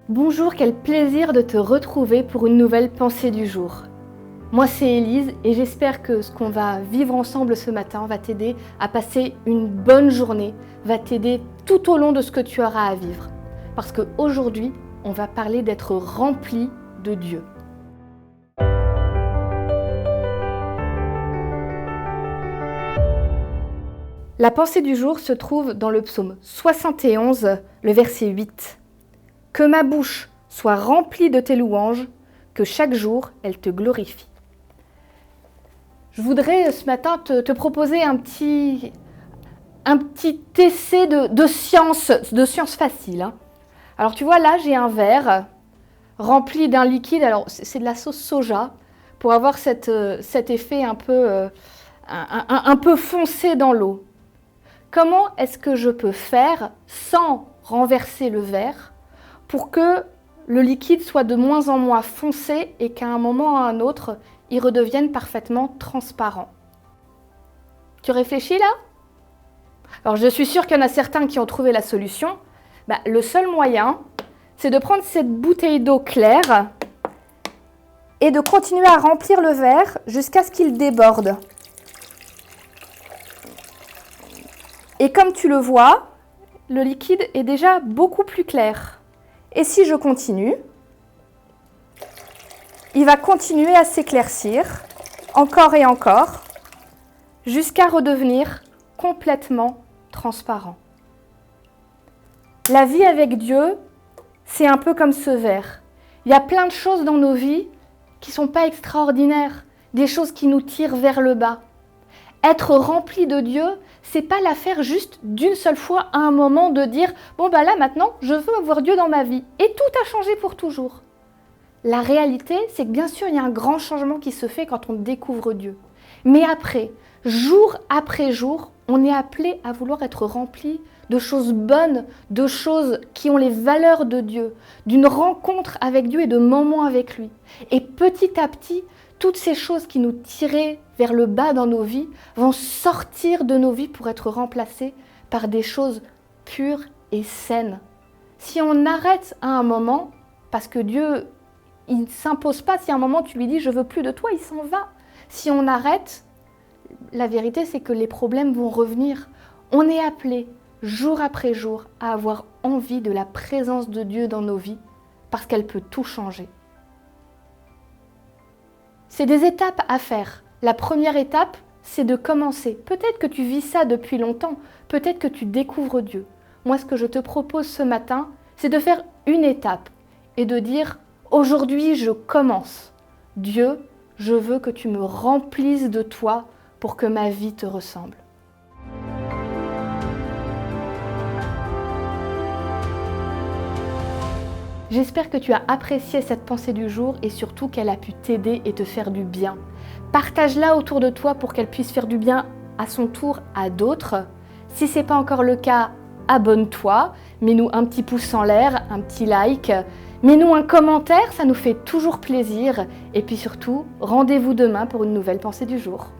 Bonjour, quel plaisir de te retrouver pour une nouvelle pensée du jour. Moi c'est Élise et j'espère que ce qu'on va vivre ensemble ce matin va t'aider à passer une bonne journée, va t'aider tout au long de ce que tu auras à vivre. Parce qu'aujourd'hui, on va parler d'être rempli de Dieu. La pensée du jour se trouve dans le psaume 71, le verset 8. Que ma bouche soit remplie de tes louanges, que chaque jour elle te glorifie. Je voudrais ce matin te proposer un petit essai de science facile. Hein. Alors tu vois là j'ai un verre rempli d'un liquide, alors c'est de la sauce soja, pour avoir cet effet un peu foncé dans l'eau. Comment est-ce que je peux faire sans renverser le verre pour que le liquide soit de moins en moins foncé et qu'à un moment ou à un autre, il redevienne parfaitement transparent? Tu réfléchis là? Alors je suis sûre qu'il y en a certains qui ont trouvé la solution. Le seul moyen, c'est de prendre cette bouteille d'eau claire et de continuer à remplir le verre jusqu'à ce qu'il déborde. Et comme tu le vois, le liquide est déjà beaucoup plus clair. Et si je continue, il va continuer à s'éclaircir, encore et encore, jusqu'à redevenir complètement transparent. La vie avec Dieu, c'est un peu comme ce verre. Il y a plein de choses dans nos vies qui ne sont pas extraordinaires, des choses qui nous tirent vers le bas. Être rempli de Dieu, c'est pas l'affaire juste d'une seule fois à un moment de dire « Bon là maintenant, je veux avoir Dieu dans ma vie » et tout a changé pour toujours. La réalité, c'est que bien sûr, il y a un grand changement qui se fait quand on découvre Dieu. Mais après, jour après jour, on est appelé à vouloir être rempli de choses bonnes, de choses qui ont les valeurs de Dieu, d'une rencontre avec Dieu et de moments avec lui. Et petit à petit, toutes ces choses qui nous tiraient vers le bas dans nos vies vont sortir de nos vies pour être remplacées par des choses pures et saines. Si on arrête à un moment, parce que Dieu, il ne s'impose pas, si à un moment tu lui dis « je veux plus de toi », il s'en va. Si on arrête, la vérité c'est que les problèmes vont revenir. On est appelé jour après jour à avoir envie de la présence de Dieu dans nos vies parce qu'elle peut tout changer. C'est des étapes à faire. La première étape, c'est de commencer. Peut-être que tu vis ça depuis longtemps, peut-être que tu découvres Dieu. Moi, ce que je te propose ce matin, c'est de faire une étape et de dire « Aujourd'hui, je commence. Dieu, je veux que tu me remplisses de toi pour que ma vie te ressemble. » J'espère que tu as apprécié cette pensée du jour et surtout qu'elle a pu t'aider et te faire du bien. Partage-la autour de toi pour qu'elle puisse faire du bien à son tour à d'autres. Si ce n'est pas encore le cas, abonne-toi, mets-nous un petit pouce en l'air, un petit like, mets-nous un commentaire, ça nous fait toujours plaisir. Et puis surtout, rendez-vous demain pour une nouvelle pensée du jour.